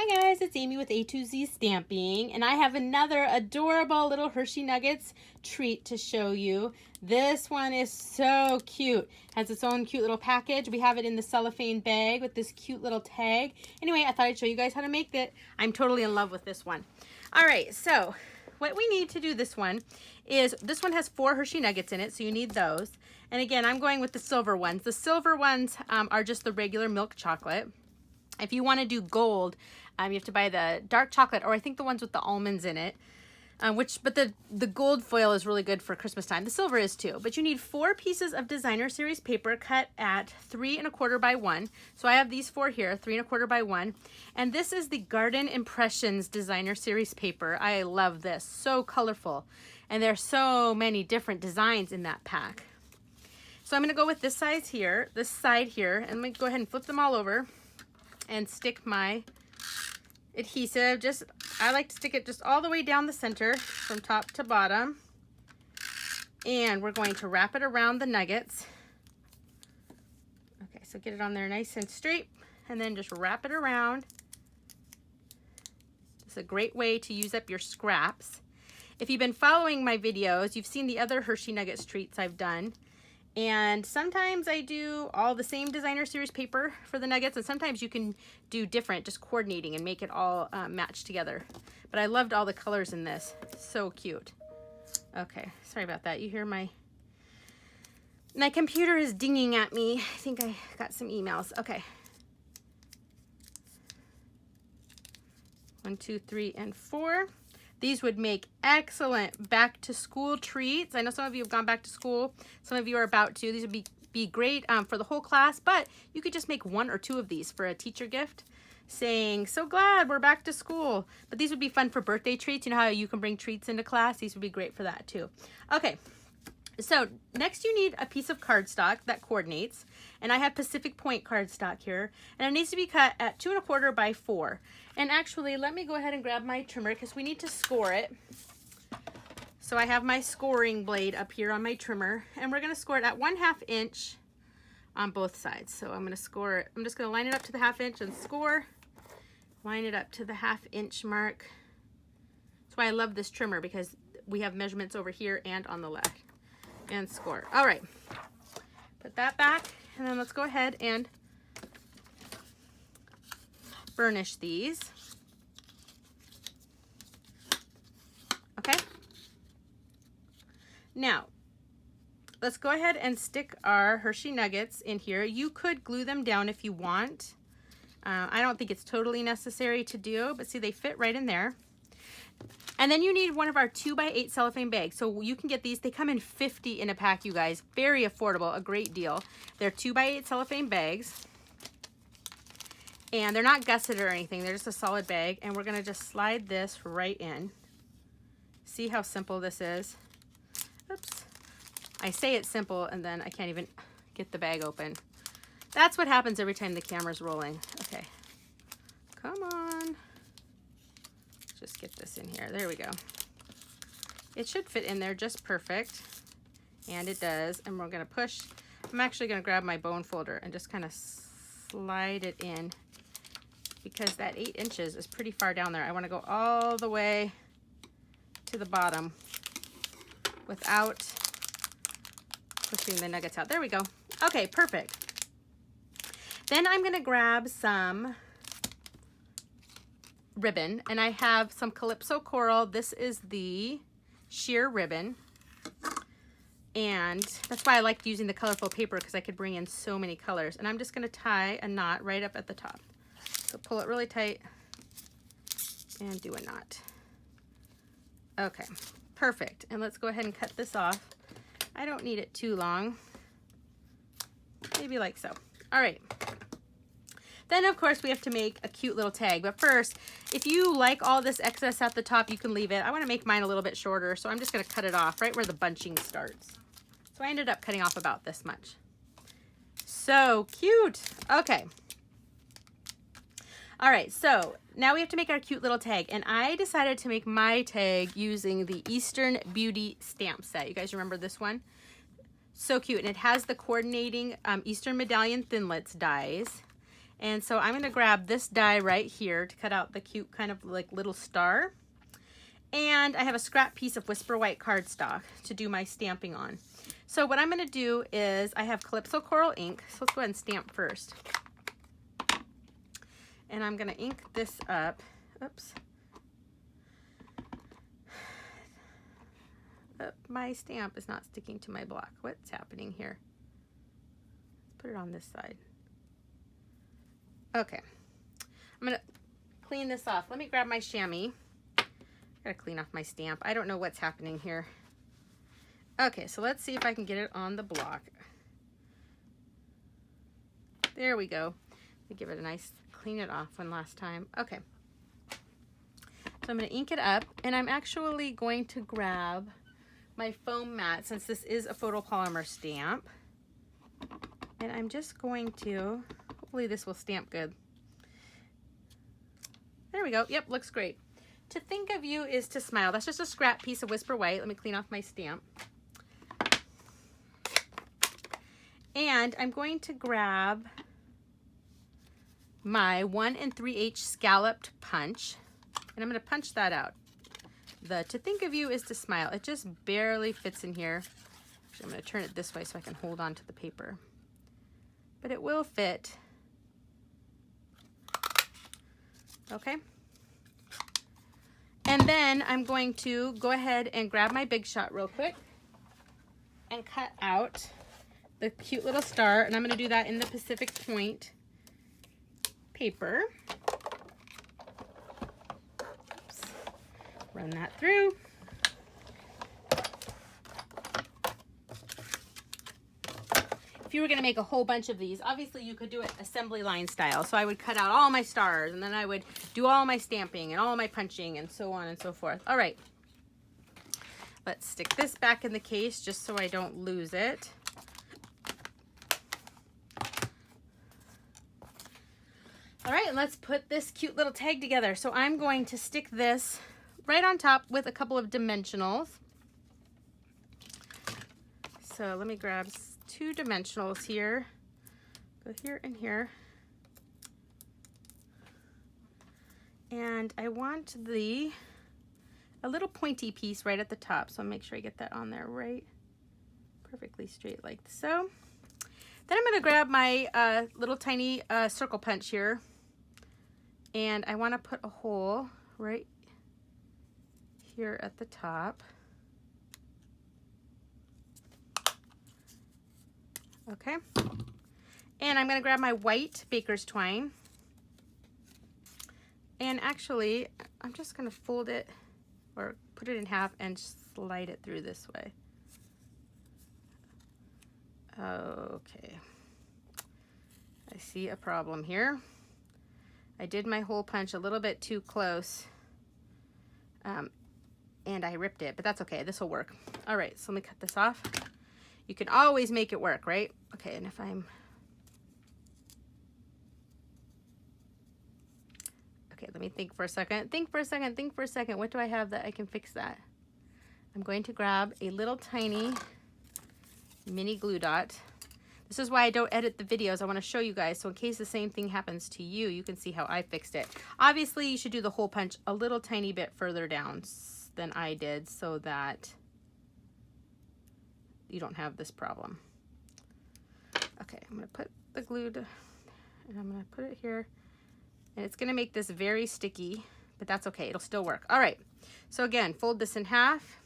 Hi guys, it's Amy with A2Z Stamping, and I have another adorable little Hershey Nuggets treat to show you. This one is so cute. Has its own cute little package. We have it in the cellophane bag with this cute little tag. Anyway, I thought I'd show you guys how to make it. I'm totally in love with this one. All right, so what we need to do this one is, this one has 4 Hershey Nuggets in it, so you need those. And again, I'm going with the silver ones. The silver ones are just the regular milk chocolate. If you want to do gold, you have to buy the dark chocolate, or I think the ones with the almonds in it, but the gold foil is really good for Christmas time. The silver is too. But you need 4 pieces of designer series paper cut at 3 1/4 by 1. So I have these 4 here, 3 1/4 by 1. And this is the Garden Impressions designer series paper. I love this. So colorful. And there's so many different designs in that pack. So I'm going to go with this side here, and let me go ahead and flip them all over and stick my adhesive. I like to stick it just all the way down the center from top to bottom. And we're going to wrap it around the nuggets. Okay, so get it on there nice and straight, and then just wrap it around. It's a great way to use up your scraps. If you've been following my videos, you've seen the other Hershey Nuggets treats I've done. And sometimes I do all the same designer series paper for the nuggets, and sometimes you can do different, just coordinating and make it all match together. But I loved all the colors in this. So cute. Okay, sorry about that. You hear my computer is dinging at me. I think I got some emails. Okay. 1, 2, 3, and 4. These would make excellent back to school treats. I know some of you have gone back to school. Some of you are about to. These would be great for the whole class, but you could just make 1 or 2 of these for a teacher gift, saying, so glad we're back to school. But these would be fun for birthday treats. You know how you can bring treats into class? These would be great for that too. Okay. So next you need a piece of cardstock that coordinates, and I have Pacific Point cardstock here, and it needs to be cut at 2 1/4 by 4. And actually, let me go ahead and grab my trimmer because we need to score it. So I have my scoring blade up here on my trimmer, and we're going to score it at 1/2 inch on both sides. So I'm going to score it. I'm just going to line it up to the 1/2 inch and score. Line it up to the 1/2 inch mark. That's why I love this trimmer, because we have measurements over here and on the left. And score. All right, put that back, and then let's go ahead and burnish these. Okay, now let's go ahead and stick our Hershey Nuggets in here. You could glue them down if you want. I don't think it's totally necessary to do, but see, they fit right in there. And then you need one of our 2x8 cellophane bags. So you can get these. They come in 50 in a pack, you guys. Very affordable, a great deal. They're 2x8 cellophane bags. And they're not gusseted or anything. They're just a solid bag. And we're going to just slide this right in. See how simple this is? Oops. I say it's simple, and then I can't even get the bag open. That's what happens every time the camera's rolling. Okay. Come on. Just get this in here. There we go. It should fit in there just perfect. And it does. And we're going to push. I'm actually going to grab my bone folder and just kind of slide it in, because that 8 inches is pretty far down there. I want to go all the way to the bottom without pushing the nuggets out. There we go. Okay, perfect. Then I'm going to grab some ribbon, and I have some Calypso Coral. This is the sheer ribbon, and that's why I liked using the colorful paper, because I could bring in so many colors. And I'm just going to tie a knot right up at the top. So pull it really tight and do a knot. Okay, perfect. And let's go ahead and cut this off. I don't need it too long, maybe like so. All right. Then, of course, we have to make a cute little tag. But first, if you like all this excess at the top, you can leave it. I want to make mine a little bit shorter, so I'm just going to cut it off right where the bunching starts. So I ended up cutting off about this much. So cute. Okay. All right, so now we have to make our cute little tag. And I decided to make my tag using the Eastern Beauty stamp set. You guys remember this one? So cute. And it has the coordinating Eastern Medallion Thinlits dies. And so I'm going to grab this die right here to cut out the cute kind of like little star. And I have a scrap piece of Whisper White cardstock to do my stamping on. So what I'm going to do is I have Calypso Coral ink. So let's go ahead and stamp first. And I'm going to ink this up. Oops. My stamp is not sticking to my block. What's happening here? Let's put it on this side. Okay. I'm going to clean this off. Let me grab my chamois. Gotta clean off my stamp. I don't know what's happening here. Okay, so let's see if I can get it on the block. There we go. Let me give it a nice clean it off one last time. Okay. So I'm going to ink it up, and I'm actually going to grab my foam mat since this is a photopolymer stamp. And I'm just going to, hopefully this will stamp good. There we go. Yep, looks great. To think of you is to smile. That's just a scrap piece of Whisper White. Let me clean off my stamp. And I'm going to grab my 1 3/8 scalloped punch. And I'm going to punch that out. The to think of you is to smile. It just barely fits in here. Actually, I'm going to turn it this way so I can hold on to the paper. But it will fit. Okay. And then I'm going to go ahead and grab my Big Shot real quick and cut out the cute little star. And I'm going to do that in the Pacific Point paper. Oops. Run that through. If you were going to make a whole bunch of these, obviously you could do it assembly line style. So I would cut out all my stars, and then I would do all my stamping and all my punching and so on and so forth. All right. Let's stick this back in the case just so I don't lose it. All right, and let's put this cute little tag together. So I'm going to stick this right on top with a couple of dimensionals. So let me grab 2 dimensionals here. Go here and here. And I want a little pointy piece right at the top. So I'll make sure I get that on there right perfectly straight like so. Then I'm going to grab my little tiny circle punch here. And I want to put a hole right here at the top. Okay. And I'm going to grab my white baker's twine. And actually, I'm just going to fold it or put it in half and slide it through this way. Okay. I see a problem here. I did my hole punch a little bit too close. And I ripped it, but that's okay. This will work. All right, so let me cut this off. You can always make it work, right? Okay, and if I'm... Okay, let me think for a second. Think for a second, think for a second. What do I have that I can fix that? I'm going to grab a little tiny mini glue dot. This is why I don't edit the videos. I want to show you guys, so in case the same thing happens to you, you can see how I fixed it. Obviously, you should do the hole punch a little tiny bit further down than I did so that you don't have this problem. Okay, I'm going to put the glue and I'm going to put it here. And it's going to make this very sticky, but that's okay. It'll still work. All right. So again, fold this in half.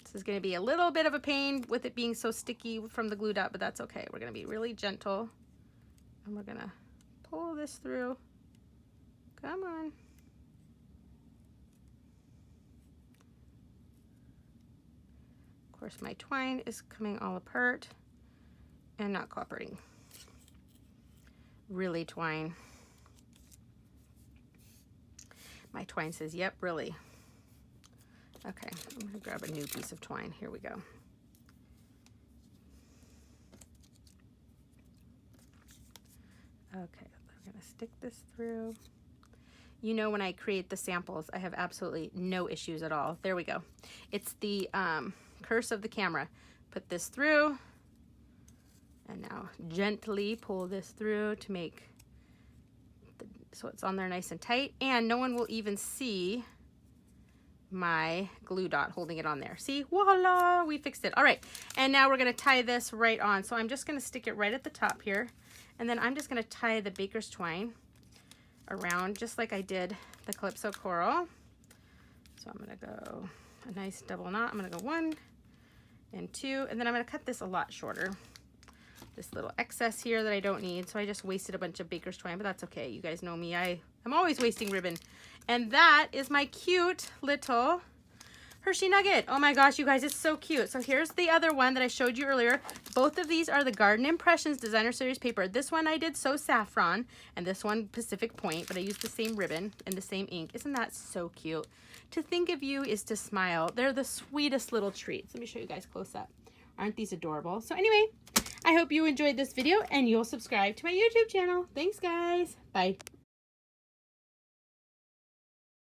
This is going to be a little bit of a pain with it being so sticky from the glue dot, but that's okay. We're going to be really gentle. And we're going to pull this through. Come on. Of course, my twine is coming all apart and not cooperating. Really, twine. My twine says, yep, really. Okay, I'm going to grab a new piece of twine. Here we go. Okay, we're going to stick this through. You know, when I create the samples, I have absolutely no issues at all. There we go. It's the curse of the camera. Put this through, And now gently pull this through to make so it's on there nice and tight, and no one will even see my glue dot holding it on there. See, voila, we fixed it. All right, and now we're gonna tie this right on. So I'm just gonna stick it right at the top here, and then I'm just gonna tie the baker's twine around just like I did the Calypso coral. So I'm gonna go a nice double knot. I'm gonna go 1 and 2, and then I'm gonna cut this a lot shorter. This little excess here that I don't need, so I just wasted a bunch of baker's twine, but that's okay. You guys know me, I'm always wasting ribbon. And that is my cute little Hershey Nugget. Oh my gosh, you guys, it's so cute. So here's the other one that I showed you earlier. Both of these are the Garden Impressions Designer Series paper. This one I did So Saffron, and this one Pacific Point, but I used the same ribbon and the same ink. Isn't that so cute? To think of you is to smile. They're the sweetest little treats. Let me show you guys close up. Aren't these adorable? So anyway, I hope you enjoyed this video and you'll subscribe to my YouTube channel. Thanks, guys. Bye.